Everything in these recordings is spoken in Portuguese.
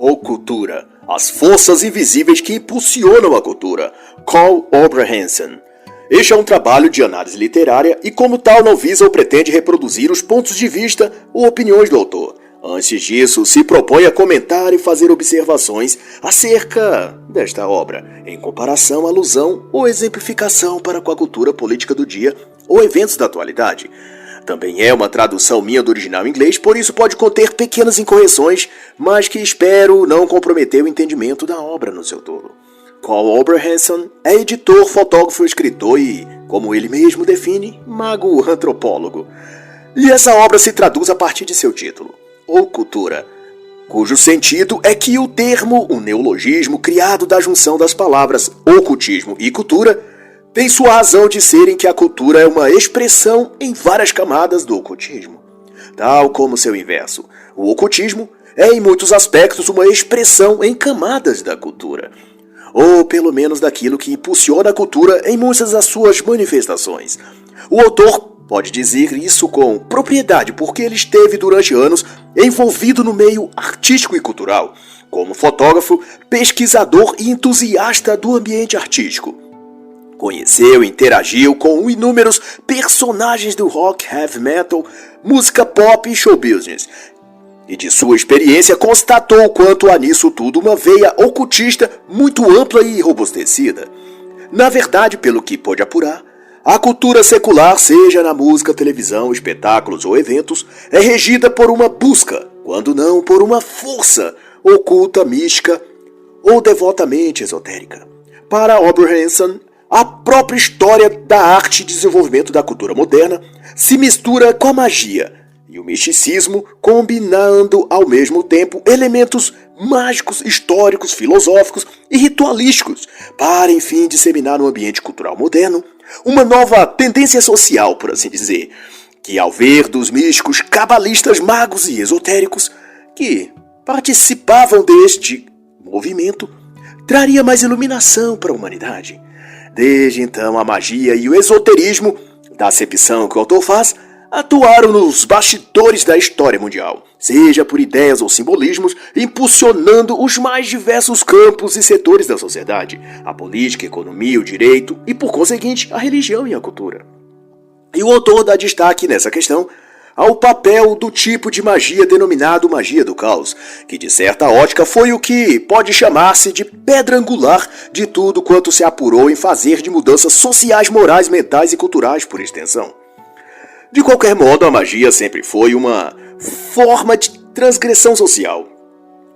ou cultura, as forças invisíveis que impulsionam a cultura, Karl Abrahamson. Este é um trabalho de análise literária e, como tal, não visa ou pretende reproduzir os pontos de vista ou opiniões do autor. Antes disso, se propõe a comentar e fazer observações acerca desta obra, em comparação, alusão ou exemplificação para com a cultura política do dia ou eventos da atualidade. Também é uma tradução minha do original em inglês, por isso pode conter pequenas incorreções, mas que espero não comprometer o entendimento da obra no seu todo. Karl Abrahamson é editor, fotógrafo, escritor e, como ele mesmo define, mago antropólogo. E essa obra se traduz a partir de seu título, ou cultura, cujo sentido é que o termo, um neologismo criado da junção das palavras ocultismo e cultura, tem sua razão de ser em que a cultura é uma expressão em várias camadas do ocultismo. Tal como seu inverso, o ocultismo é em muitos aspectos uma expressão em camadas da cultura, ou pelo menos daquilo que impulsiona a cultura em muitas das suas manifestações. O autor pode dizer isso com propriedade porque ele esteve durante anos envolvido no meio artístico e cultural, como fotógrafo, pesquisador e entusiasta do ambiente artístico. Conheceu e interagiu com inúmeros personagens do rock, heavy metal, música pop e show business. E de sua experiência constatou quanto há nisso tudo uma veia ocultista muito ampla e robustecida. Na verdade, pelo que pôde apurar, a cultura secular, seja na música, televisão, espetáculos ou eventos, é regida por uma busca, quando não por uma força oculta, mística ou devotamente esotérica. Para Abrahamson, a própria história da arte e desenvolvimento da cultura moderna se mistura com a magia e o misticismo, combinando ao mesmo tempo elementos mágicos, históricos, filosóficos e ritualísticos, para enfim disseminar no ambiente cultural moderno uma nova tendência social, por assim dizer, que ao ver dos místicos, cabalistas, magos e esotéricos que participavam deste movimento, traria mais iluminação para a humanidade. Desde então, a magia e o esoterismo, da acepção que o autor faz, atuaram nos bastidores da história mundial, seja por ideias ou simbolismos, impulsionando os mais diversos campos e setores da sociedade, a política, a economia, o direito e, por conseguinte, a religião e a cultura. E o autor dá destaque nessa questão ao papel do tipo de magia denominado magia do caos, que de certa ótica foi o que pode chamar-se de pedra angular de tudo quanto se apurou em fazer de mudanças sociais, morais, mentais e culturais por extensão. De qualquer modo, a magia sempre foi uma forma de transgressão social,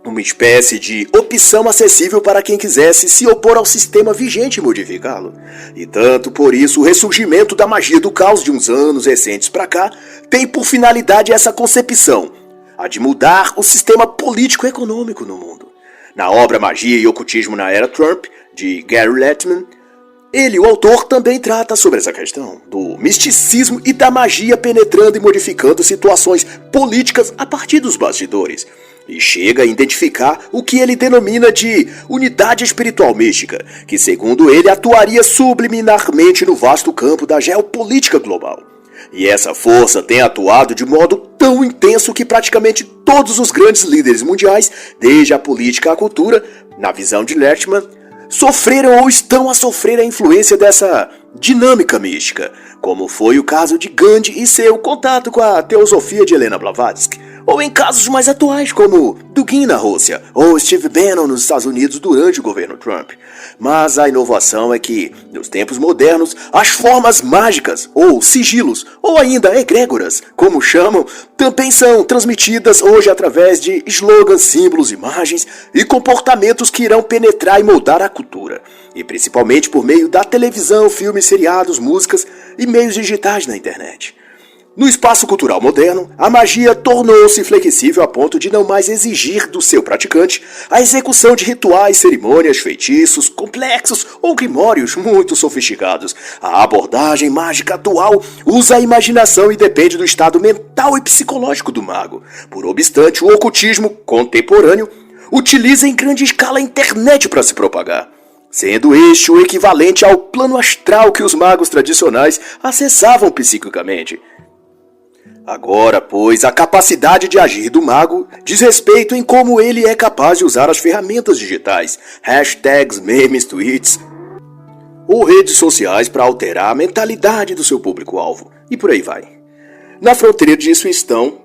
uma espécie de opção acessível para quem quisesse se opor ao sistema vigente e modificá-lo. E tanto por isso o ressurgimento da magia do caos de uns anos recentes para cá tem por finalidade essa concepção, a de mudar o sistema político-econômico no mundo. Na obra Magia e Ocultismo na Era Trump, de Gary Lettman, ele, o autor, também trata sobre essa questão do misticismo e da magia penetrando e modificando situações políticas a partir dos bastidores, e chega a identificar o que ele denomina de unidade espiritual mística, que segundo ele atuaria subliminarmente no vasto campo da geopolítica global. E essa força tem atuado de modo tão intenso que praticamente todos os grandes líderes mundiais, desde a política à cultura, na visão de Lettman, sofreram ou estão a sofrer a influência dessa dinâmica mística, como foi o caso de Gandhi e seu contato com a teosofia de Helena Blavatsky, ou em casos mais atuais como Dugin na Rússia, ou Steve Bannon nos Estados Unidos durante o governo Trump. Mas a inovação é que, nos tempos modernos, as formas mágicas, ou sigilos, ou ainda egrégoras, como chamam, também são transmitidas hoje através de slogans, símbolos, imagens e comportamentos que irão penetrar e moldar a cultura, e principalmente por meio da televisão, filmes, seriados, músicas e meios digitais na internet. No espaço cultural moderno, a magia tornou-se flexível a ponto de não mais exigir do seu praticante a execução de rituais, cerimônias, feitiços complexos ou grimórios muito sofisticados. A abordagem mágica atual usa a imaginação e depende do estado mental e psicológico do mago. Por obstante, o ocultismo contemporâneo utiliza em grande escala a internet para se propagar, sendo este o equivalente ao plano astral que os magos tradicionais acessavam psiquicamente. Agora, pois, a capacidade de agir do mago diz respeito em como ele é capaz de usar as ferramentas digitais, hashtags, memes, tweets ou redes sociais para alterar a mentalidade do seu público-alvo, e por aí vai. Na fronteira disso estão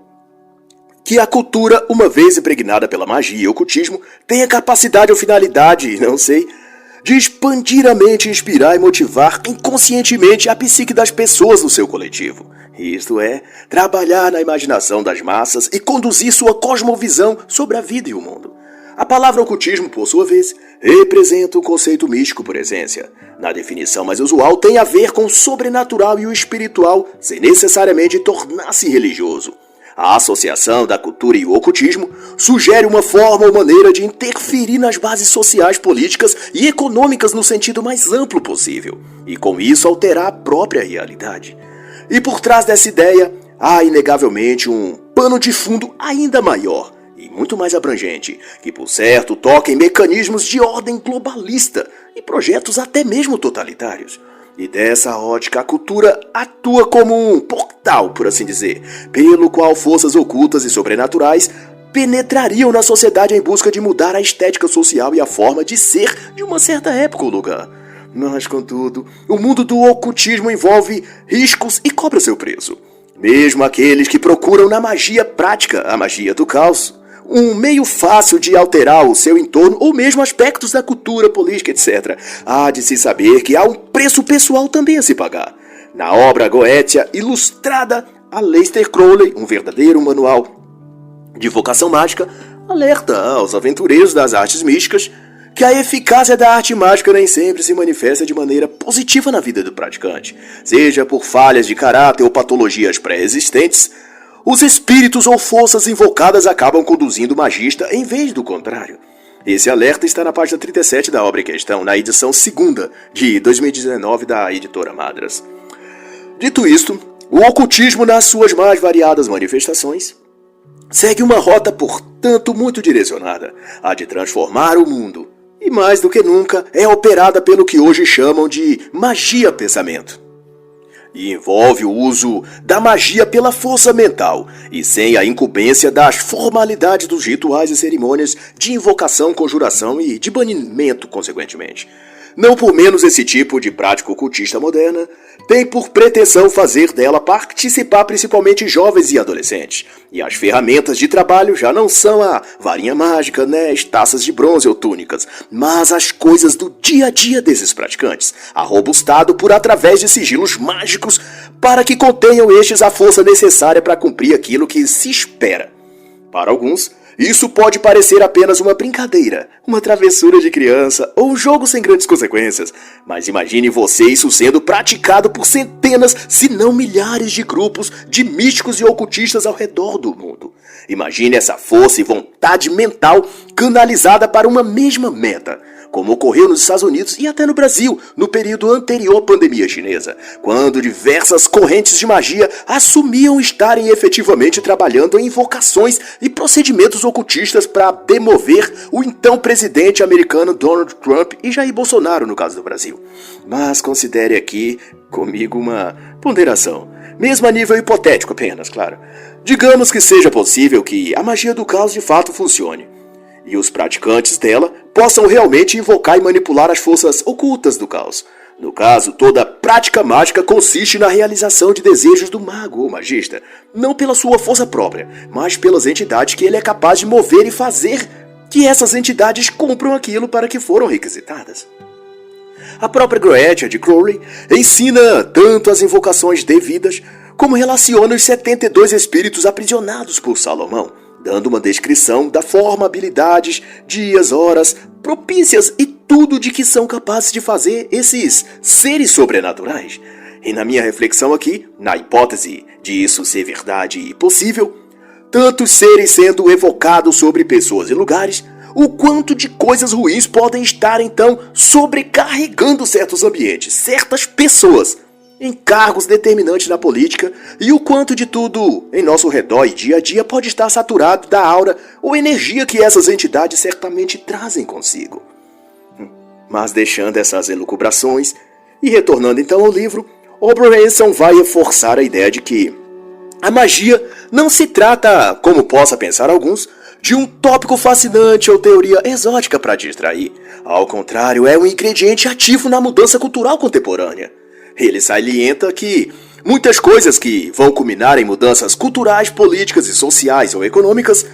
que a cultura, uma vez impregnada pela magia e ocultismo, tem a capacidade ou finalidade, não sei, de expandir a mente, inspirar e motivar inconscientemente a psique das pessoas no seu coletivo. Isto é, trabalhar na imaginação das massas e conduzir sua cosmovisão sobre a vida e o mundo. A palavra ocultismo, por sua vez, representa um conceito místico por essência. Na definição mais usual, tem a ver com o sobrenatural e o espiritual, sem necessariamente tornar-se religioso. A associação da cultura e o ocultismo sugere uma forma ou maneira de interferir nas bases sociais, políticas e econômicas no sentido mais amplo possível, e com isso alterar a própria realidade. E por trás dessa ideia, há inegavelmente um pano de fundo ainda maior e muito mais abrangente, que por certo toca em mecanismos de ordem globalista e projetos até mesmo totalitários. E dessa ótica, a cultura atua como um portal, por assim dizer, pelo qual forças ocultas e sobrenaturais penetrariam na sociedade em busca de mudar a estética social e a forma de ser de uma certa época ou lugar. Mas, contudo, o mundo do ocultismo envolve riscos e cobra seu preço. Mesmo aqueles que procuram na magia prática, a magia do caos, um meio fácil de alterar o seu entorno ou mesmo aspectos da cultura, política, etc. Há de se saber que há um preço pessoal também a se pagar. Na obra Goetia ilustrada, Aleister Crowley, um verdadeiro manual de invocação mágica, alerta aos aventureiros das artes místicas que a eficácia da arte mágica nem sempre se manifesta de maneira positiva na vida do praticante, seja por falhas de caráter ou patologias pré-existentes. Os espíritos ou forças invocadas acabam conduzindo o magista em vez do contrário. Esse alerta está na página 37 da obra em questão, na edição 2ª de 2019 da editora Madras. Dito isto, o ocultismo nas suas mais variadas manifestações segue uma rota, portanto, muito direcionada, a de transformar o mundo, e mais do que nunca é operada pelo que hoje chamam de magia-pensamento. E envolve o uso da magia pela força mental e sem a incumbência das formalidades dos rituais e cerimônias de invocação, conjuração e de banimento, consequentemente. Não por menos esse tipo de prática ocultista moderna tem por pretensão fazer dela participar principalmente jovens e adolescentes. E as ferramentas de trabalho já não são a varinha mágica, anéis, taças de bronze ou túnicas, mas as coisas do dia a dia desses praticantes, arrobustado por através de sigilos mágicos para que contenham estes a força necessária para cumprir aquilo que se espera. Para alguns, isso pode parecer apenas uma brincadeira, uma travessura de criança ou um jogo sem grandes consequências, mas imagine você isso sendo praticado por centenas, se não milhares de grupos de místicos e ocultistas ao redor do mundo. Imagine essa força e vontade mental canalizada para uma mesma meta, como ocorreu nos Estados Unidos e até no Brasil, no período anterior à pandemia chinesa, quando diversas correntes de magia assumiam estarem efetivamente trabalhando em invocações e procedimentos ocultistas para demover o então presidente americano Donald Trump e Jair Bolsonaro, no caso do Brasil. Mas considere aqui comigo uma ponderação, mesmo a nível hipotético apenas, claro. Digamos que seja possível que a magia do caos de fato funcione, e os praticantes dela possam realmente invocar e manipular as forças ocultas do caos. No caso, toda prática mágica consiste na realização de desejos do mago ou magista, não pela sua força própria, mas pelas entidades que ele é capaz de mover e fazer que essas entidades cumpram aquilo para que foram requisitadas. A própria Goetia de Crowley ensina tanto as invocações devidas, como relaciona os 72 espíritos aprisionados por Salomão, dando uma descrição da forma, habilidades, dias, horas, propícias e tudo de que são capazes de fazer esses seres sobrenaturais. E na minha reflexão aqui, na hipótese de isso ser verdade e possível, tantos seres sendo evocados sobre pessoas e lugares, o quanto de coisas ruins podem estar então sobrecarregando certos ambientes, certas pessoas, em cargos determinantes na política, e o quanto de tudo em nosso redor e dia a dia pode estar saturado da aura ou energia que essas entidades certamente trazem consigo. Mas deixando essas elucubrações e retornando então ao livro, Abraham vai reforçar a ideia de que A magia não se trata, como possa pensar alguns, de um tópico fascinante ou teoria exótica para distrair. Ao contrário, é um ingrediente ativo na mudança cultural contemporânea. Ele salienta que muitas coisas que vão culminar em mudanças culturais, políticas e sociais ou econômicas,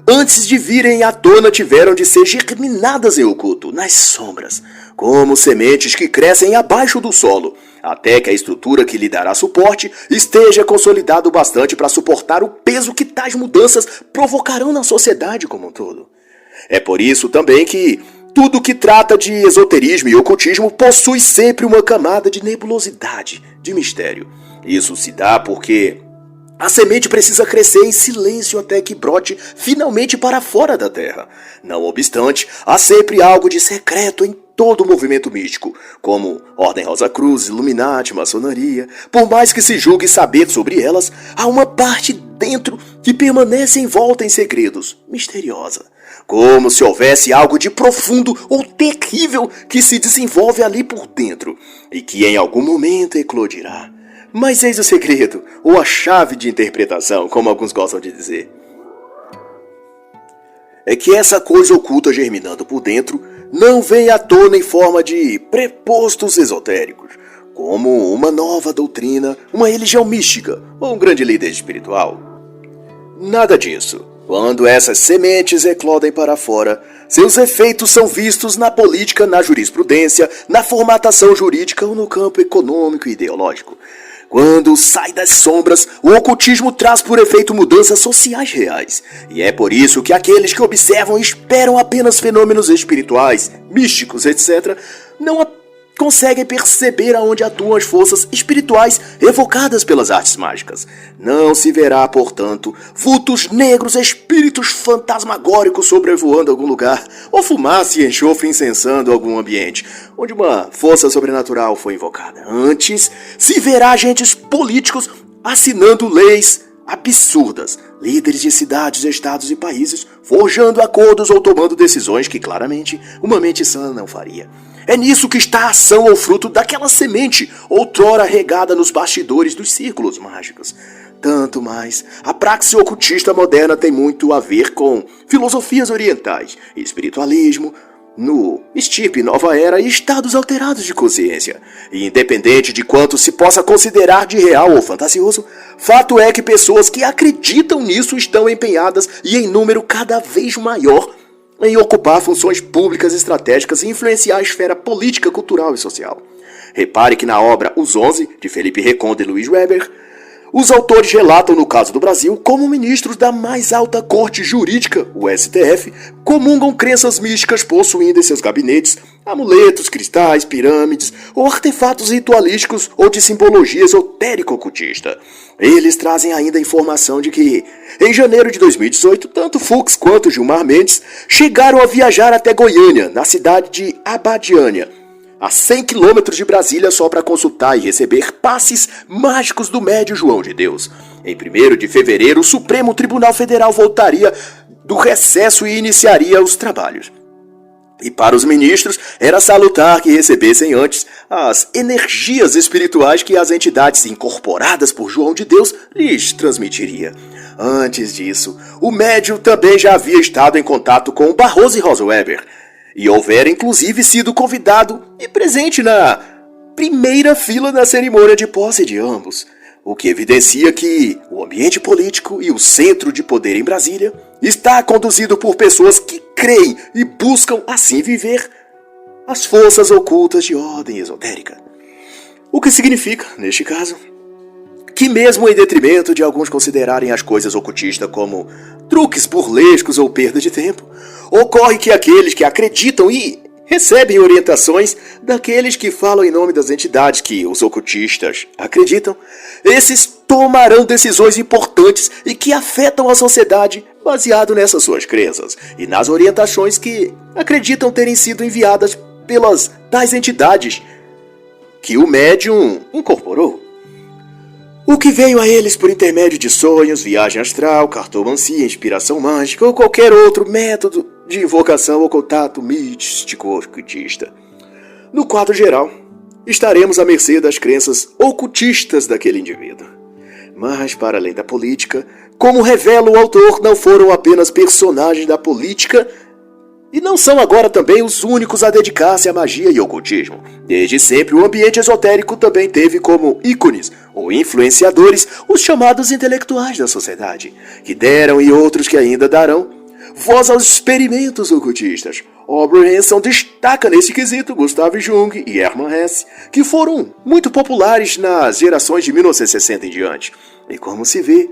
antes de virem à tona tiveram de ser germinadas em oculto, nas sombras, como sementes que crescem abaixo do solo, até que a estrutura que lhe dará suporte esteja consolidada o bastante para suportar o peso que tais mudanças provocarão na sociedade como um todo. É por isso também que tudo que trata de esoterismo e ocultismo possui sempre uma camada de nebulosidade, de mistério. Isso se dá porque a semente precisa crescer em silêncio até que brote finalmente para fora da terra. Não obstante, há sempre algo de secreto em todo o movimento místico, como Ordem Rosa Cruz, Illuminati, maçonaria. Por mais que se julgue saber sobre elas, há uma parte dentro que permanece envolta em segredos, misteriosa. Como se houvesse algo de profundo ou terrível que se desenvolve ali por dentro e que em algum momento eclodirá. Mas eis o segredo, ou a chave de interpretação, como alguns gostam de dizer. É que essa coisa oculta germinando por dentro não vem à tona em forma de prepostos esotéricos, como uma nova doutrina, uma religião mística ou um grande líder espiritual. Nada disso. Quando essas sementes eclodem para fora, seus efeitos são vistos na política, na jurisprudência, na formatação jurídica ou no campo econômico e ideológico. Quando sai das sombras, o ocultismo traz por efeito mudanças sociais reais. E é por isso que aqueles que observam e esperam apenas fenômenos espirituais, místicos, etc., não conseguem perceber aonde atuam as forças espirituais evocadas pelas artes mágicas. Não se verá, portanto, vultos negros, espíritos fantasmagóricos sobrevoando algum lugar, ou fumaça e enxofre incensando algum ambiente, onde uma força sobrenatural foi invocada. Antes, se verá agentes políticos assinando leis absurdas, líderes de cidades, estados e países forjando acordos ou tomando decisões que claramente uma mente sã não faria. É nisso que está a ação ou fruto daquela semente, outrora regada nos bastidores dos círculos mágicos. Tanto mais, a praxe ocultista moderna tem muito a ver com filosofias orientais, espiritualismo, no estirpe nova era e estados alterados de consciência. E independente de quanto se possa considerar de real ou fantasioso, fato é que pessoas que acreditam nisso estão empenhadas e em número cada vez maior em ocupar funções públicas estratégicas e influenciar a esfera política, cultural e social. Repare que na obra Os 11, de Felipe Recondo e Luiz Weber, os autores relatam, no caso do Brasil, como ministros da mais alta corte jurídica, o STF, comungam crenças místicas possuindo em seus gabinetes amuletos, cristais, pirâmides ou artefatos ritualísticos ou de simbologia esotérico-ocultista. Eles trazem ainda a informação de que, em janeiro de 2018, tanto Fux quanto Gilmar Mendes chegaram a viajar até Goiânia, na cidade de Abadiânia, a 100 quilômetros de Brasília, só para consultar e receber passes mágicos do médio João de Deus. Em 1º de fevereiro, o Supremo Tribunal Federal voltaria do recesso e iniciaria os trabalhos. E para os ministros, era salutar que recebessem antes as energias espirituais que as entidades incorporadas por João de Deus lhes transmitiria. Antes disso, o médium também já havia estado em contato com Barroso e Rosa Weber, e houvera inclusive sido convidado e presente na primeira fila da cerimônia de posse de ambos, o que evidencia que o ambiente político e o centro de poder em Brasília está conduzido por pessoas que creem e buscam assim viver as forças ocultas de ordem esotérica. O que significa, neste caso, que mesmo em detrimento de alguns considerarem as coisas ocultistas como truques burlescos ou perda de tempo, ocorre que aqueles que acreditam e recebem orientações daqueles que falam em nome das entidades que os ocultistas acreditam, esses tomarão decisões importantes e que afetam a sociedade baseado nessas suas crenças e nas orientações que acreditam terem sido enviadas pelas tais entidades que o médium incorporou. O que veio a eles por intermédio de sonhos, viagem astral, cartomancia, inspiração mágica ou qualquer outro método de invocação ou contato místico-ocultista. No quadro geral, estaremos à mercê das crenças ocultistas daquele indivíduo. Mas, para além da política, como revela o autor, não foram apenas personagens da política e não são agora também os únicos a dedicar-se à magia e ao ocultismo. Desde sempre, o ambiente esotérico também teve como ícones ou influenciadores os chamados intelectuais da sociedade, que deram e outros que ainda darão voz aos experimentos ocultistas. Oberhanson destaca nesse quesito Gustav Jung e Hermann Hesse, que foram muito populares nas gerações de 1960 em diante. E como se vê,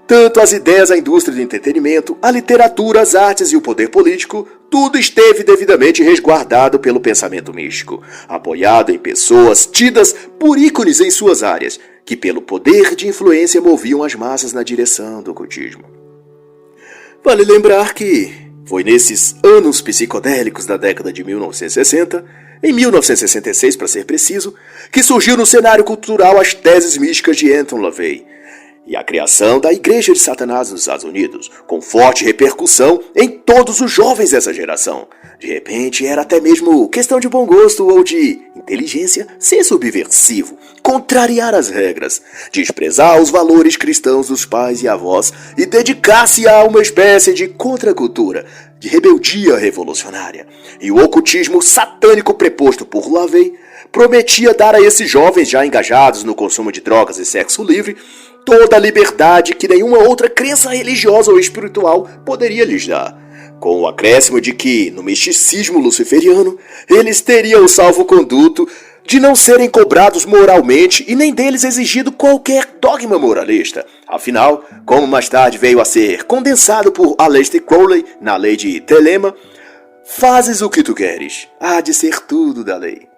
tanto as ideias, a indústria do entretenimento, a literatura, as artes e o poder político, tudo esteve devidamente resguardado pelo pensamento místico, apoiado em pessoas tidas por ícones em suas áreas, que pelo poder de influência moviam as massas na direção do ocultismo. Vale lembrar que foi nesses anos psicodélicos da década de 1960, em 1966 para ser preciso, que surgiu no cenário cultural as teses místicas de Anton LaVey e a criação da Igreja de Satanás nos Estados Unidos, com forte repercussão em todos os jovens dessa geração. De repente, era até mesmo questão de bom gosto ou de inteligência ser subversivo, contrariar as regras, desprezar os valores cristãos dos pais e avós e dedicar-se a uma espécie de contracultura, de rebeldia revolucionária. E o ocultismo satânico preposto por LaVey prometia dar a esses jovens já engajados no consumo de drogas e sexo livre toda a liberdade que nenhuma outra crença religiosa ou espiritual poderia lhes dar, com o acréscimo de que, no misticismo luciferiano, eles teriam o salvo-conduto de não serem cobrados moralmente e nem deles exigido qualquer dogma moralista. Afinal, como mais tarde veio a ser condensado por Aleister Crowley na lei de Telema, fazes o que tu queres, há de ser tudo da lei.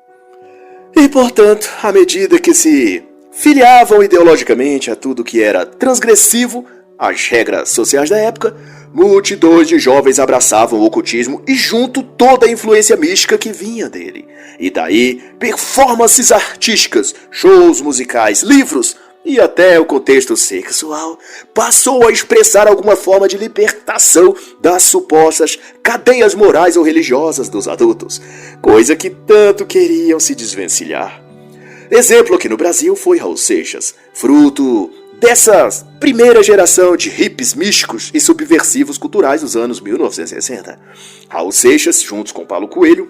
E, portanto, à medida que se filiavam ideologicamente a tudo que era transgressivo às regras sociais da época, multidões de jovens abraçavam o ocultismo e junto toda a influência mística que vinha dele. E daí, performances artísticas, shows musicais, livros e até o contexto sexual passou a expressar alguma forma de libertação das supostas cadeias morais ou religiosas dos adultos, coisa que tanto queriam se desvencilhar. Exemplo aqui no Brasil foi Raul Seixas, fruto dessa primeira geração de hippies místicos e subversivos culturais dos anos 1960. Raul Seixas, juntos com Paulo Coelho,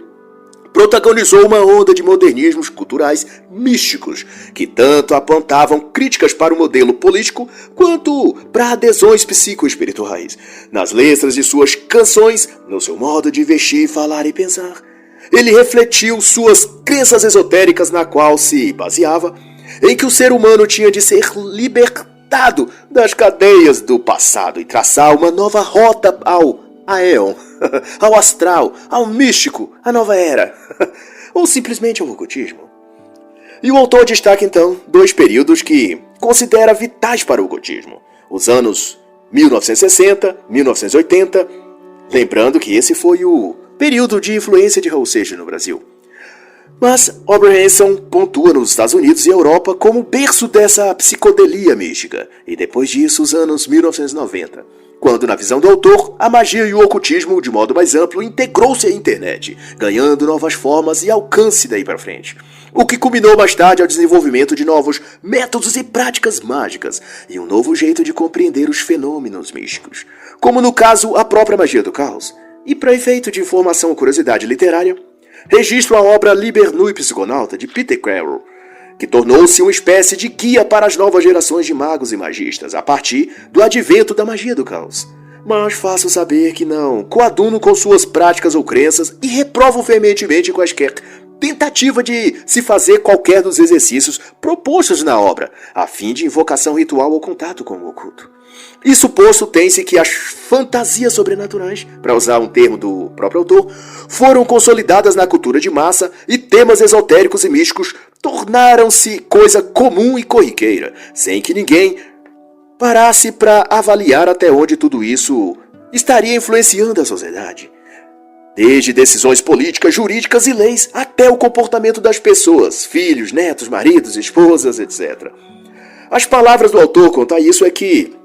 protagonizou uma onda de modernismos culturais místicos, que tanto apontavam críticas para o modelo político quanto para adesões psicoespirituais. Nas letras de suas canções, no seu modo de vestir, falar e pensar, ele refletiu suas crenças esotéricas na qual se baseava em que o ser humano tinha de ser libertado das cadeias do passado e traçar uma nova rota ao Aeon, ao astral, ao místico, à nova era, ou simplesmente ao ocultismo. E o autor destaca então dois períodos que considera vitais para o ocultismo: os anos 1960, 1980, lembrando que esse foi o período de influência de Raul Seixas no Brasil. Mas Oberhanson pontua nos Estados Unidos e Europa como berço dessa psicodelia mística, e depois disso os anos 1990, quando, na visão do autor, a magia e o ocultismo, de modo mais amplo, integrou-se à internet, ganhando novas formas e alcance daí para frente, o que culminou mais tarde ao desenvolvimento de novos métodos e práticas mágicas e um novo jeito de compreender os fenômenos místicos, como no caso a própria magia do caos. E para efeito de informação ou curiosidade literária, registro a obra Liber Nui Psiconauta, de Peter Carroll, que tornou-se uma espécie de guia para as novas gerações de magos e magistas, a partir do advento da magia do caos. Mas faço saber que não coaduno com suas práticas ou crenças e reprovo veementemente quaisquer tentativa de se fazer qualquer dos exercícios propostos na obra, a fim de invocação ritual ou contato com o oculto. Isso posto, tem-se que as fantasias sobrenaturais, para usar um termo do próprio autor, foram consolidadas na cultura de massa e temas esotéricos e místicos tornaram-se coisa comum e corriqueira, sem que ninguém parasse para avaliar até onde tudo isso estaria influenciando a sociedade. Desde decisões políticas, jurídicas e leis, até o comportamento das pessoas, filhos, netos, maridos, esposas, etc. As palavras do autor quanto a isso é que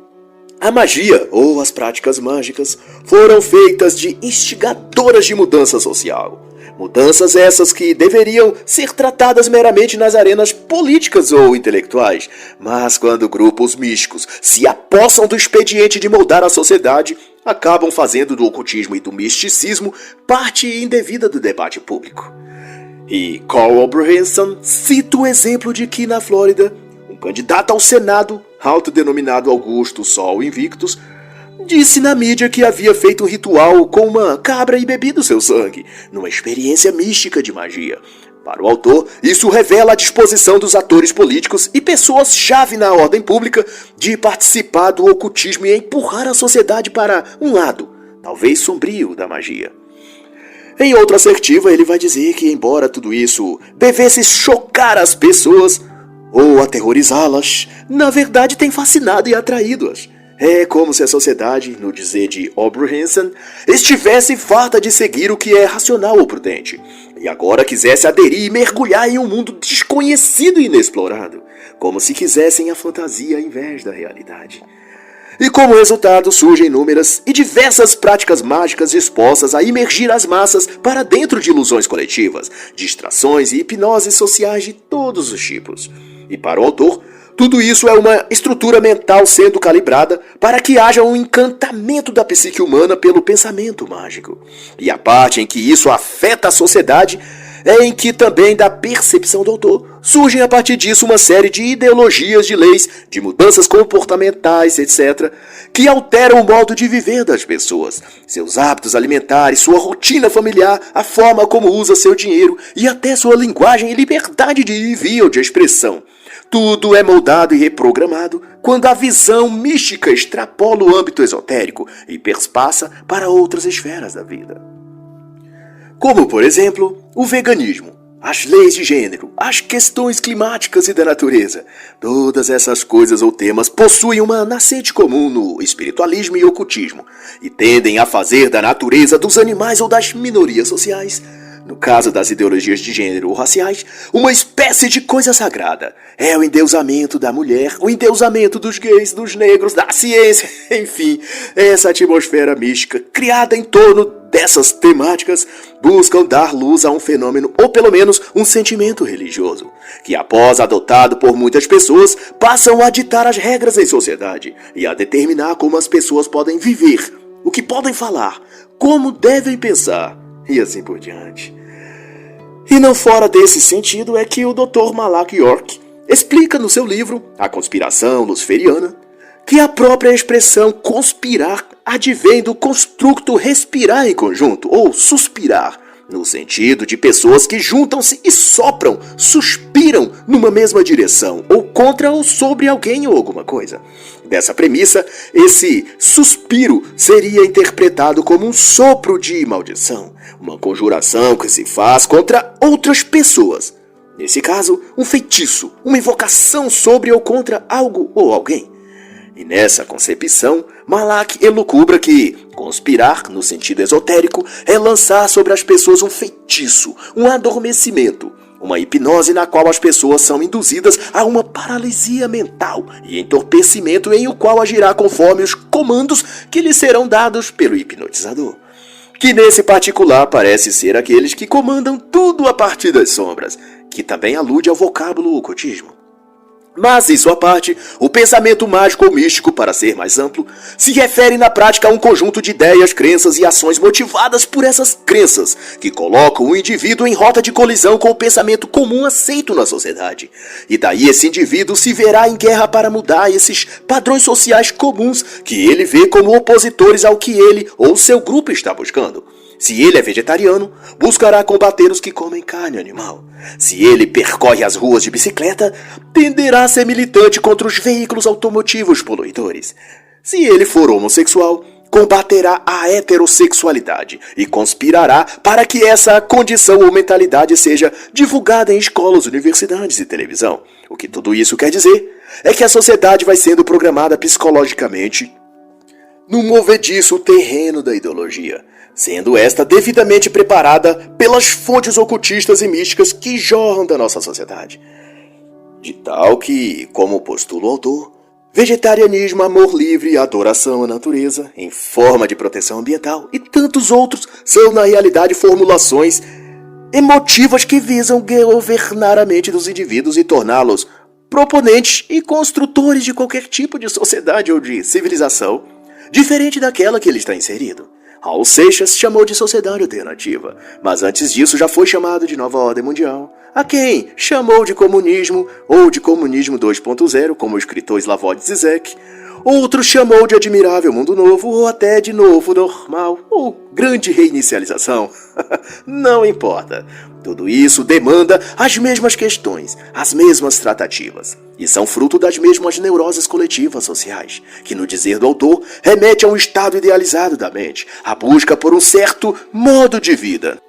a magia, ou as práticas mágicas, foram feitas de instigadoras de mudança social, Mudanças essas que deveriam ser tratadas meramente nas arenas políticas ou intelectuais, mas quando grupos místicos se apossam do expediente de moldar a sociedade, acabam fazendo do ocultismo e do misticismo parte indevida do debate público. E Carl Abrahamson cita o exemplo de que na Flórida, um candidato ao Senado, autodenominado Augusto Sol Invictus, disse na mídia que havia feito um ritual com uma cabra e bebido seu sangue, numa experiência mística de magia. Para o autor, isso revela a disposição dos atores políticos e pessoas-chave na ordem pública de participar do ocultismo e empurrar a sociedade para um lado, talvez sombrio, da magia. Em outra assertiva, ele vai dizer que, embora tudo isso devesse chocar as pessoas ou aterrorizá-las, na verdade tem fascinado e atraído-as. É como se a sociedade, no dizer de Abrahamson, estivesse farta de seguir o que é racional ou prudente, e agora quisesse aderir e mergulhar em um mundo desconhecido e inexplorado, como se quisessem a fantasia ao invés da realidade. E como resultado surgem inúmeras e diversas práticas mágicas dispostas a imergir as massas para dentro de ilusões coletivas, distrações e hipnoses sociais de todos os tipos. E para o autor, tudo isso é uma estrutura mental sendo calibrada para que haja um encantamento da psique humana pelo pensamento mágico. E a parte em que isso afeta a sociedade é em que também, da percepção do autor, surgem a partir disso uma série de ideologias de leis, de mudanças comportamentais, etc., que alteram o modo de viver das pessoas, seus hábitos alimentares, sua rotina familiar, a forma como usa seu dinheiro e até sua linguagem e liberdade de envio ou de expressão. Tudo é moldado e reprogramado quando a visão mística extrapola o âmbito esotérico e perspassa para outras esferas da vida. Como, por exemplo, o veganismo, as leis de gênero, as questões climáticas e da natureza. Todas essas coisas ou temas possuem uma nascente comum no espiritualismo e ocultismo e tendem a fazer da natureza, dos animais ou das minorias sociais, no caso das ideologias de gênero ou raciais, uma espécie de coisa sagrada. É o endeusamento da mulher, o endeusamento dos gays, dos negros, da ciência, enfim, essa atmosfera mística criada em torno dessas temáticas buscam dar luz a um fenômeno ou pelo menos um sentimento religioso, que após adotado por muitas pessoas, passam a ditar as regras em sociedade e a determinar como as pessoas podem viver, o que podem falar, como devem pensar, e assim por diante. E não fora desse sentido é que o Dr. Malak York explica no seu livro A Conspiração Luciferiana que a própria expressão conspirar advém do construto respirar em conjunto, ou suspirar, no sentido de pessoas que juntam-se e sopram, suspiram numa mesma direção, ou contra ou sobre alguém ou alguma coisa. Dessa premissa, esse suspiro seria interpretado como um sopro de maldição, uma conjuração que se faz contra outras pessoas. Nesse caso, um feitiço, uma invocação sobre ou contra algo ou alguém. E nessa concepção, Malak elucubra que conspirar, no sentido esotérico, é lançar sobre as pessoas um feitiço, um adormecimento, uma hipnose na qual as pessoas são induzidas a uma paralisia mental e entorpecimento em o qual agirá conforme os comandos que lhe serão dados pelo hipnotizador, que nesse particular parece ser aqueles que comandam tudo a partir das sombras, que também alude ao vocábulo ocultismo. Mas, isso à parte, o pensamento mágico ou místico, para ser mais amplo, se refere na prática a um conjunto de ideias, crenças e ações motivadas por essas crenças, que colocam o indivíduo em rota de colisão com o pensamento comum aceito na sociedade. E daí esse indivíduo se verá em guerra para mudar esses padrões sociais comuns que ele vê como opositores ao que ele ou seu grupo está buscando. Se ele é vegetariano, buscará combater os que comem carne animal. Se ele percorre as ruas de bicicleta, tenderá a ser militante contra os veículos automotivos poluidores. Se ele for homossexual, combaterá a heterossexualidade e conspirará para que essa condição ou mentalidade seja divulgada em escolas, universidades e televisão. O que tudo isso quer dizer é que a sociedade vai sendo programada psicologicamente no movediço terreno da ideologia, sendo esta devidamente preparada pelas fontes ocultistas e místicas que jorram da nossa sociedade. De tal que, como postula o autor, vegetarianismo, amor livre, adoração à natureza, em forma de proteção ambiental e tantos outros são na realidade formulações emotivas que visam governar a mente dos indivíduos e torná-los proponentes e construtores de qualquer tipo de sociedade ou de civilização diferente daquela que ele está inserido. Raul Seixas chamou de sociedade alternativa, mas antes disso já foi chamado de nova ordem mundial. A quem chamou de comunismo ou de comunismo 2.0, como o escritor Slavoj Zizek. Outro chamou de admirável mundo novo ou até de novo normal ou grande reinicialização. Não importa. Tudo isso demanda as mesmas questões, as mesmas tratativas. E são fruto das mesmas neuroses coletivas sociais, que no dizer do autor remete a um estado idealizado da mente, a busca por um certo modo de vida.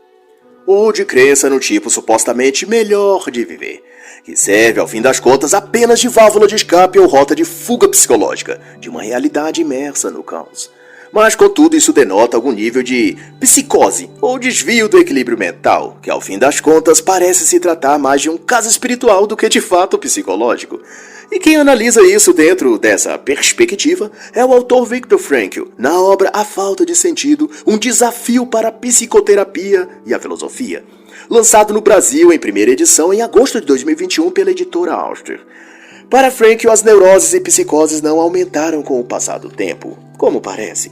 Ou de crença no tipo supostamente melhor de viver, que serve, ao fim das contas, apenas de válvula de escape ou rota de fuga psicológica de uma realidade imersa no caos. Mas, contudo, isso denota algum nível de psicose ou desvio do equilíbrio mental, que, ao fim das contas, parece se tratar mais de um caso espiritual do que de fato psicológico. E quem analisa isso dentro dessa perspectiva é o autor Viktor Frankl, na obra A Falta de Sentido, um desafio para a psicoterapia e a filosofia, lançado no Brasil em primeira edição em agosto de 2021 pela editora Auster. Para Frankl, as neuroses e psicoses não aumentaram com o passar do tempo, como parece.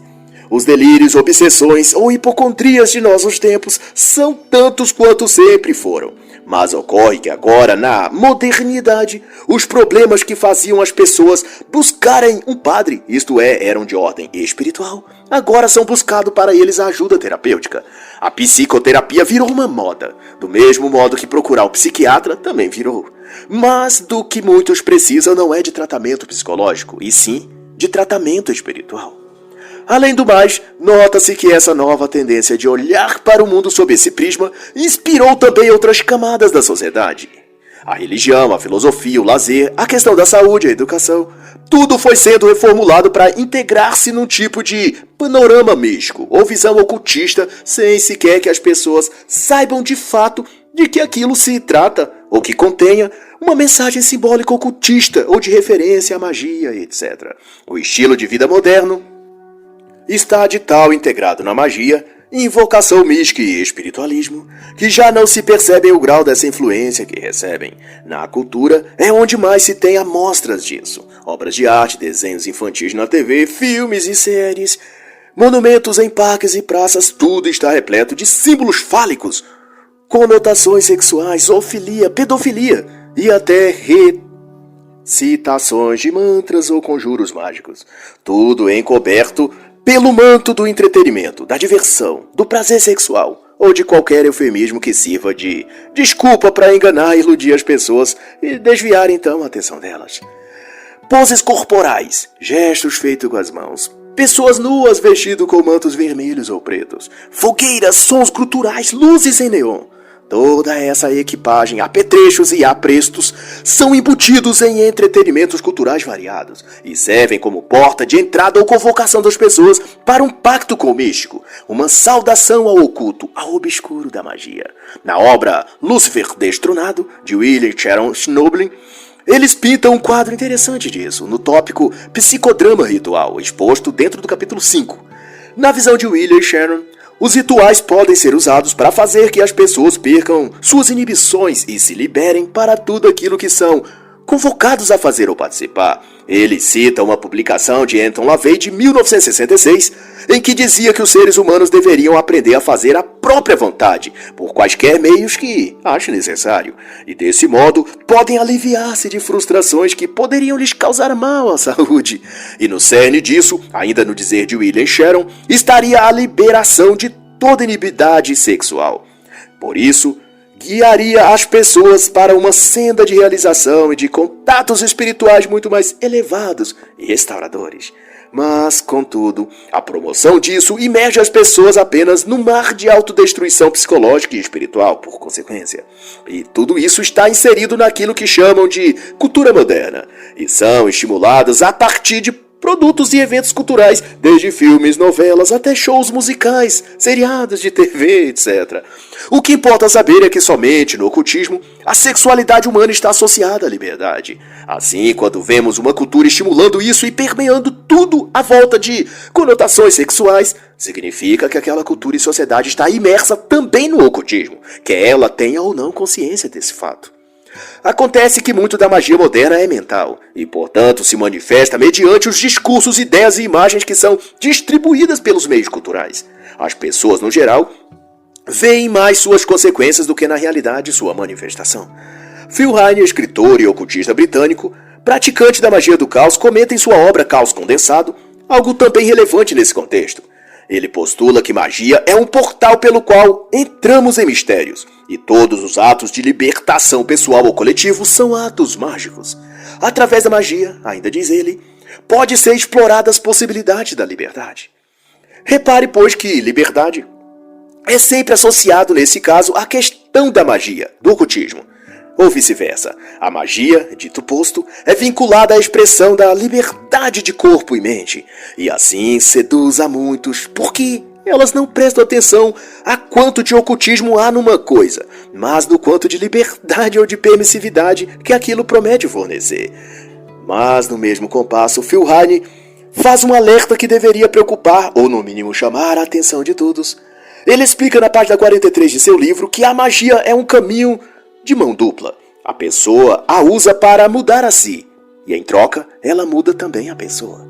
Os delírios, obsessões ou hipocondrias de nossos tempos são tantos quanto sempre foram. Mas ocorre que agora, na modernidade, os problemas que faziam as pessoas buscarem um padre, isto é, eram de ordem espiritual, agora são buscados para eles a ajuda terapêutica. A psicoterapia virou uma moda, do mesmo modo que procurar o psiquiatra também virou. Mas do que muitos precisam não é de tratamento psicológico, e sim de tratamento espiritual. Além do mais, nota-se que essa nova tendência de olhar para o mundo sob esse prisma inspirou também outras camadas da sociedade. A religião, a filosofia, o lazer, a questão da saúde, a educação, tudo foi sendo reformulado para integrar-se num tipo de panorama místico ou visão ocultista, sem sequer que as pessoas saibam de fato de que aquilo se trata ou que contenha uma mensagem simbólica ocultista ou de referência à magia, etc. O estilo de vida moderno está de tal integrado na magia, invocação mística e espiritualismo, que já não se percebe o grau dessa influência que recebem. Na cultura é onde mais se tem amostras disso. Obras de arte, desenhos infantis na TV, filmes e séries, monumentos em parques e praças, tudo está repleto de símbolos fálicos, conotações sexuais, zoofilia, pedofilia e até recitações de mantras ou conjuros mágicos. Tudo encoberto pelo manto do entretenimento, da diversão, do prazer sexual ou de qualquer eufemismo que sirva de desculpa para enganar e iludir as pessoas e desviar então a atenção delas. Poses corporais, gestos feitos com as mãos, pessoas nuas vestidas com mantos vermelhos ou pretos, fogueiras, sons culturais, luzes em neon. Toda essa equipagem, apetrechos e aprestos, são embutidos em entretenimentos culturais variados e servem como porta de entrada ou convocação das pessoas para um pacto com o místico, uma saudação ao oculto, ao obscuro da magia. Na obra Lúcifer Destronado, de William Sharon Schnoblin, eles pintam um quadro interessante disso, no tópico psicodrama ritual, exposto dentro do capítulo 5. Na visão de William Sharon, os rituais podem ser usados para fazer que as pessoas percam suas inibições e se liberem para tudo aquilo que são convocados a fazer ou participar. Ele cita uma publicação de Anton LaVey de 1966, em que dizia que os seres humanos deveriam aprender a fazer a própria vontade, por quaisquer meios que achem necessário, e desse modo podem aliviar-se de frustrações que poderiam lhes causar mal à saúde. E no cerne disso, ainda no dizer de William Sharon, estaria a liberação de toda inibidade sexual. Por isso, guiaria as pessoas para uma senda de realização e de contatos espirituais muito mais elevados e restauradores. Mas, contudo, a promoção disso imerge as pessoas apenas num mar de autodestruição psicológica e espiritual, por consequência. E tudo isso está inserido naquilo que chamam de cultura moderna, e são estimulados a partir de produtos e eventos culturais, desde filmes, novelas até shows musicais, seriados de TV, etc. O que importa saber é que somente no ocultismo a sexualidade humana está associada à liberdade. Assim, quando vemos uma cultura estimulando isso e permeando tudo à volta de conotações sexuais, significa que aquela cultura e sociedade está imersa também no ocultismo, quer ela tenha ou não consciência desse fato. Acontece que muito da magia moderna é mental e, portanto, se manifesta mediante os discursos, ideias e imagens que são distribuídas pelos meios culturais. As pessoas, no geral, veem mais suas consequências do que, na realidade, sua manifestação. Phil Heine, escritor e ocultista britânico, praticante da magia do caos, comenta em sua obra Caos Condensado algo também relevante nesse contexto. Ele postula que magia é um portal pelo qual entramos em mistérios, e todos os atos de libertação pessoal ou coletivo são atos mágicos. Através da magia, ainda diz ele, pode ser explorada as possibilidades da liberdade. Repare, pois, que liberdade é sempre associado, nesse caso, à questão da magia, do ocultismo. Ou vice-versa, a magia, dito posto, é vinculada à expressão da liberdade de corpo e mente, e assim seduz a muitos, porque elas não prestam atenção a quanto de ocultismo há numa coisa, mas no quanto de liberdade ou de permissividade que aquilo promete fornecer. Mas no mesmo compasso, Phil Heine faz um alerta que deveria preocupar, ou no mínimo chamar a atenção de todos. Ele explica na página 43 de seu livro que a magia é um caminho de mão dupla. A pessoa a usa para mudar a si, e em troca, ela muda também a pessoa.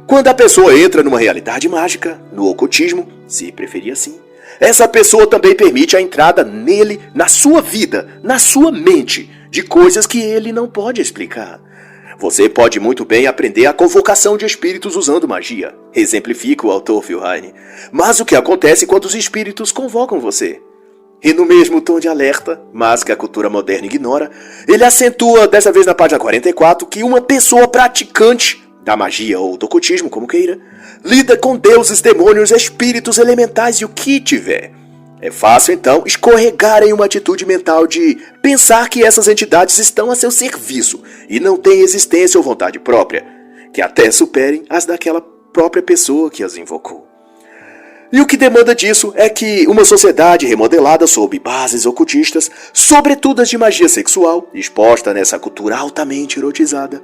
Quando a pessoa entra numa realidade mágica, no ocultismo, se preferir assim, essa pessoa também permite a entrada nele, na sua vida, na sua mente, de coisas que ele não pode explicar. Você pode muito bem aprender a convocação de espíritos usando magia, exemplifica o autor Phil Heine. Mas o que acontece quando os espíritos convocam você? E no mesmo tom de alerta, mas que a cultura moderna ignora, ele acentua, dessa vez na página 44, que uma pessoa praticante da magia ou do ocultismo, como queira, lida com deuses, demônios, espíritos elementais e o que tiver. É fácil, então, escorregar em uma atitude mental de pensar que essas entidades estão a seu serviço e não têm existência ou vontade própria, que até superem as daquela própria pessoa que as invocou. E o que demanda disso é que uma sociedade remodelada sob bases ocultistas, sobretudo as de magia sexual, exposta nessa cultura altamente erotizada,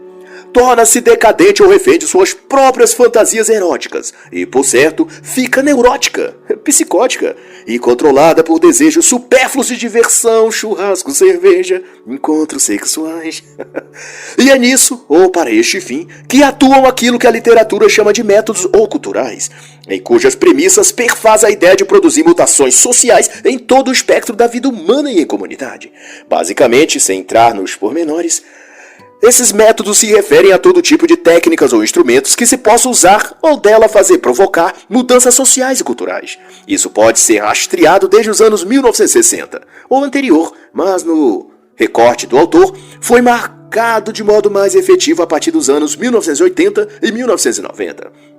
torna-se decadente ou refém de suas próprias fantasias eróticas e, por certo, fica neurótica, psicótica e controlada por desejos supérfluos de diversão, churrasco, cerveja, encontros sexuais. E é nisso, ou para este fim, que atuam aquilo que a literatura chama de métodos oculturais, em cujas premissas perfaz a ideia de produzir mutações sociais em todo o espectro da vida humana e em comunidade. Basicamente, sem entrar nos pormenores, esses métodos se referem a todo tipo de técnicas ou instrumentos que se possa usar ou dela fazer provocar mudanças sociais e culturais. Isso pode ser rastreado desde os anos 1960 ou anterior, mas no recorte do autor foi marcado de modo mais efetivo a partir dos anos 1980 e 1990.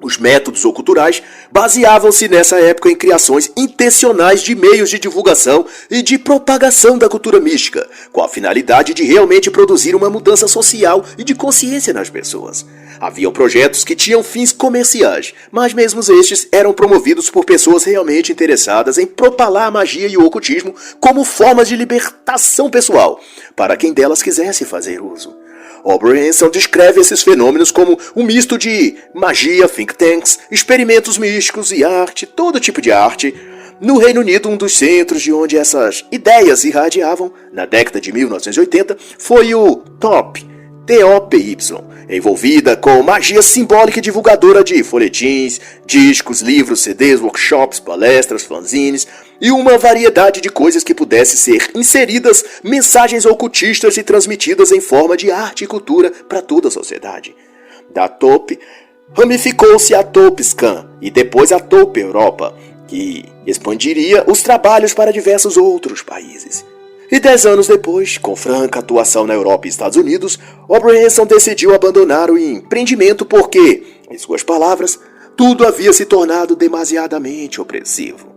Os métodos oculturais baseavam-se nessa época em criações intencionais de meios de divulgação e de propagação da cultura mística, com a finalidade de realmente produzir uma mudança social e de consciência nas pessoas. Haviam projetos que tinham fins comerciais, mas mesmo estes eram promovidos por pessoas realmente interessadas em propalar a magia e o ocultismo como formas de libertação pessoal, para quem delas quisesse fazer uso. Oberhenson descreve esses fenômenos como um misto de magia, think tanks, experimentos místicos e arte, todo tipo de arte. No Reino Unido, um dos centros de onde essas ideias irradiavam, na década de 1980, foi o TOPY, T-O-P-Y, envolvida com magia simbólica e divulgadora de folhetins, discos, livros, CDs, workshops, palestras, fanzines e uma variedade de coisas que pudesse ser inseridas mensagens ocultistas e transmitidas em forma de arte e cultura para toda a sociedade. Da TOPY, ramificou-se a TOPScan e depois a TOPY Europa, que expandiria os trabalhos para diversos outros países. E 10 anos depois, com franca atuação na Europa e Estados Unidos, Oberhenson decidiu abandonar o empreendimento porque, em suas palavras, tudo havia se tornado demasiadamente opressivo.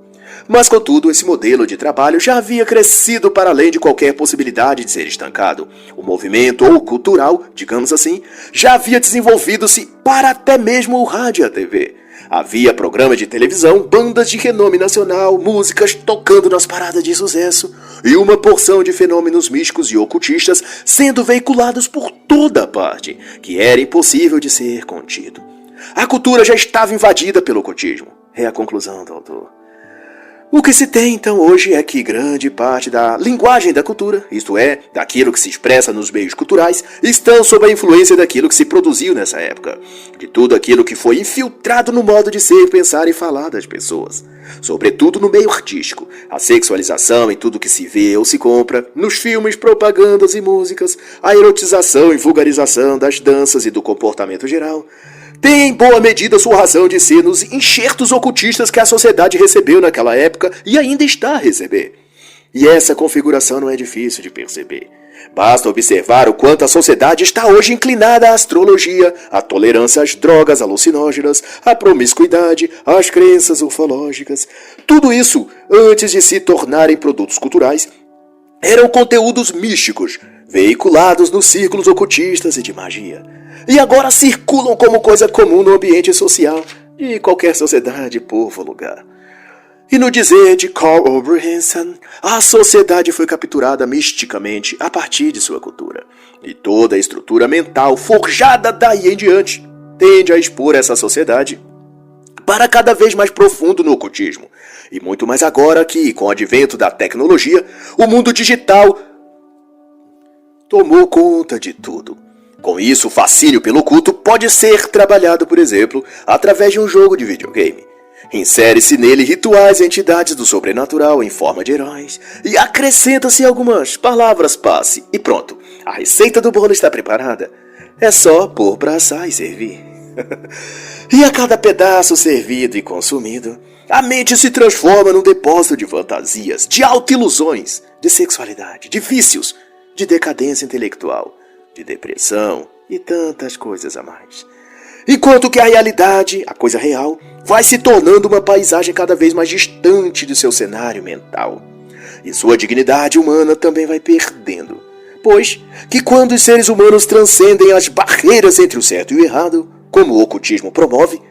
Mas, contudo, esse modelo de trabalho já havia crescido para além de qualquer possibilidade de ser estancado. O movimento, ou cultural, digamos assim, já havia desenvolvido-se para até mesmo o rádio e a TV. Havia programas de televisão, bandas de renome nacional, músicas tocando nas paradas de sucesso e uma porção de fenômenos místicos e ocultistas sendo veiculados por toda parte, que era impossível de ser contido. A cultura já estava invadida pelo ocultismo, é a conclusão do autor. O que se tem então hoje é que grande parte da linguagem da cultura, isto é, daquilo que se expressa nos meios culturais, estão sob a influência daquilo que se produziu nessa época, de tudo aquilo que foi infiltrado no modo de ser, pensar e falar das pessoas. Sobretudo no meio artístico, a sexualização em tudo que se vê ou se compra, nos filmes, propagandas e músicas, a erotização e vulgarização das danças e do comportamento geral, tem em boa medida sua razão de ser nos enxertos ocultistas que a sociedade recebeu naquela época e ainda está a receber. E essa configuração não é difícil de perceber. Basta observar o quanto a sociedade está hoje inclinada à astrologia, à tolerância às drogas alucinógenas, à promiscuidade, às crenças ufológicas. Tudo isso, antes de se tornarem produtos culturais, eram conteúdos místicos, veiculados nos círculos ocultistas e de magia. E agora circulam como coisa comum no ambiente social de qualquer sociedade, povo ou lugar. E no dizer de Karl Oberhansen, a sociedade foi capturada misticamente a partir de sua cultura. E toda a estrutura mental forjada daí em diante tende a expor essa sociedade para cada vez mais profundo no ocultismo. E muito mais agora que, com o advento da tecnologia, o mundo digital tomou conta de tudo. Com isso, o fascínio pelo culto pode ser trabalhado, por exemplo, através de um jogo de videogame. Insere-se nele rituais e entidades do sobrenatural em forma de heróis e acrescenta-se algumas palavras-passe e pronto, a receita do bolo está preparada. É só pôr pra assar e servir. E a cada pedaço servido e consumido, a mente se transforma num depósito de fantasias, de autoilusões, de sexualidade, de vícios, de decadência intelectual, de depressão e tantas coisas a mais. Enquanto que a realidade, a coisa real, vai se tornando uma paisagem cada vez mais distante do seu cenário mental. E sua dignidade humana também vai perdendo. Pois que quando os seres humanos transcendem as barreiras entre o certo e o errado, como o ocultismo promove,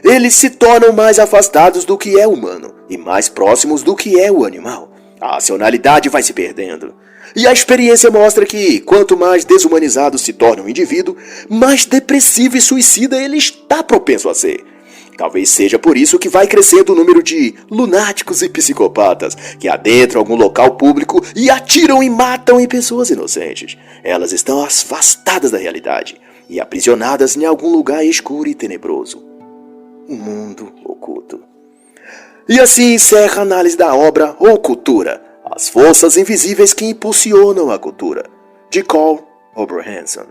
eles se tornam mais afastados do que é humano e mais próximos do que é o animal. A racionalidade vai se perdendo. E a experiência mostra que, quanto mais desumanizado se torna um indivíduo, mais depressivo e suicida ele está propenso a ser. Talvez seja por isso que vai crescendo o número de lunáticos e psicopatas que adentram algum local público e atiram e matam em pessoas inocentes. Elas estão afastadas da realidade e aprisionadas em algum lugar escuro e tenebroso. Um mundo oculto. E assim encerra a análise da obra ou cultura, As Forças Invisíveis que Impulsionam a Cultura, de Karl Oberhansen.